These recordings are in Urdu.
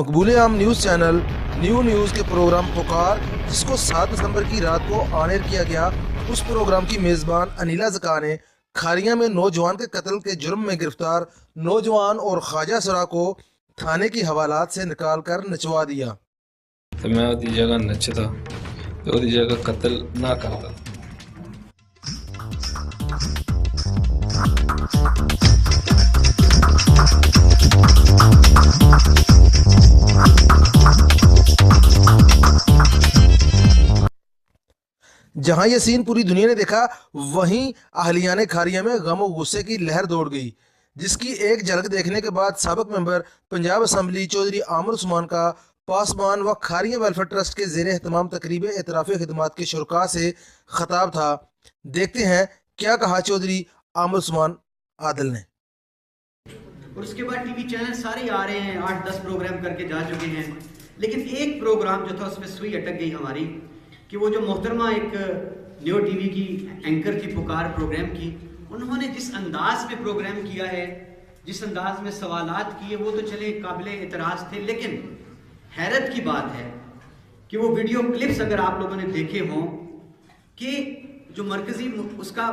مقبول عام نیوز چینل نیو نیوز کے پروگرام پکار، جس کو 7 دسمبر کی رات کو آن ایئر کیا گیا، اس پروگرام کی میزبان انیلا زکا نے کھاریاں میں نوجوان کے قتل کے جرم میں گرفتار نوجوان اور خواجہ سرا کو تھانے کی حوالات سے نکال کر نچوا دیا۔ تو میں وہ جگہ نچتا تو وہ جگہ قتل نہ کرتا۔ جہاں یہ سین پوری دنیا نے دیکھا، وہیں اہلیان کھاریاں میں غم و غصے کی لہر دوڑ گئی، جس کی ایک جھلک دیکھنے کے بعد سابق ممبر پنجاب اسمبلی چودھری عامر عثمان کا پاسبان و کھاریاں ویلفیئر ٹرسٹ کے زیر اہتمام تقریب اعترافی خدمات کے شرکاء سے خطاب تھا۔ دیکھتے ہیں کیا کہا چودھری عامر عثمان عادل نے۔ اور اس کے بعد ٹی وی چینل سارے آ رہے ہیں، 8-10 پروگرام کر کے جا چکے ہیں، لیکن ایک پروگرام جو تھا اس میں سوئی اٹک گئی ہماری کہ وہ جو محترمہ ایک نیو ٹی وی کی اینکر تھی پکار پروگرام کی، انہوں نے جس انداز میں پروگرام کیا ہے، جس انداز میں سوالات کیے، وہ تو چلے قابل اعتراض تھے، لیکن حیرت کی بات ہے کہ وہ ویڈیو کلپس اگر آپ لوگوں نے دیکھے ہوں کہ جو مرکزی اس کا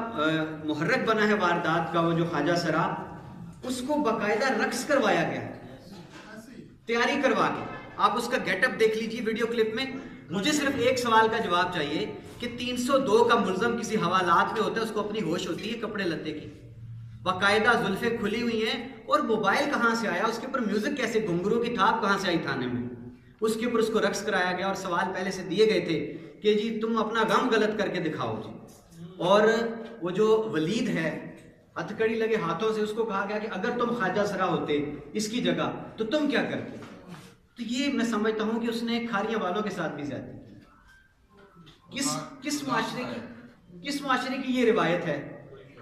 محرک بنا ہے واردات کا، وہ جو خواجہ سرا، اس کو باقاعدہ رقص کروایا گیا، تیاری کروا کے۔ آپ اس کا گیٹ اپ دیکھ لیجیے ویڈیو کلپ میں۔ مجھے صرف ایک سوال کا جواب چاہیے کہ 302 کا ملزم کسی حوالات میں ہوتا ہے، اس کو اپنی ہوش ہوتی ہے کپڑے لتے کی، باقاعدہ زلفیں کھلی ہوئی ہیں، اور موبائل کہاں سے آیا، اس کے اوپر میوزک کیسے، گھنگرو کی تھاپ کہاں سے آئی تھانے میں، اس کے اوپر اس کو رقص کرایا گیا، اور سوال پہلے سے دیے گئے تھے کہ جی تم اپنا غم غلط کر کے دکھاؤ جی۔ اور وہ جو ولید ہے، ہتھکڑی لگے ہاتھوں سے، اس کو کہا گیا کہ اگر تم خواجہ سرا ہوتے اس کی جگہ تو تم کیا کرتے۔ تو یہ میں سمجھتا ہوں کہ اس نے کھاریاں والوں کے ساتھ بھی زیادتی کی۔ کس معاشرے کی یہ روایت ہے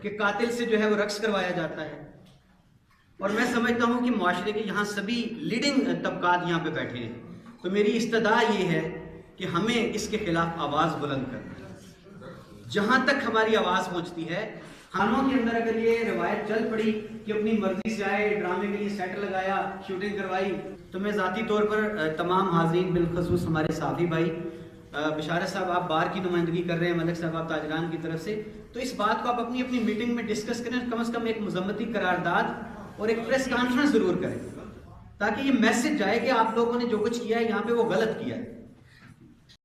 کہ قاتل سے جو ہے وہ رقص کروایا جاتا ہے؟ اور میں سمجھتا ہوں کہ معاشرے کے یہاں سبھی لیڈنگ طبقات یہاں پہ بیٹھے ہیں، تو میری استدعا یہ ہے کہ ہمیں اس کے خلاف آواز بلند کرنا ہے۔ جہاں تک ہماری آواز پہنچتی ہے، خانوں کے اندر اگر یہ روایت چل پڑی کہ اپنی مرضی سے آئے، ڈرامے کے لیے سیٹ لگایا، شوٹنگ کروائی، تو میں ذاتی طور پر تمام حاضرین، بالخصوص ہمارے صحافی بھائی، بشارت صاحب آپ بار کی نمائندگی کر رہے ہیں، ملک صاحب آپ تاجران کی طرف سے، تو اس بات کو آپ اپنی اپنی میٹنگ میں ڈسکس کریں، کم از کم ایک مذمتی قرارداد اور ایک پریس کانفرنس ضرور کریں، تاکہ یہ میسج جائے کہ آپ لوگوں نے جو کچھ کیا ہے یہاں پہ وہ غلط کیا ہے۔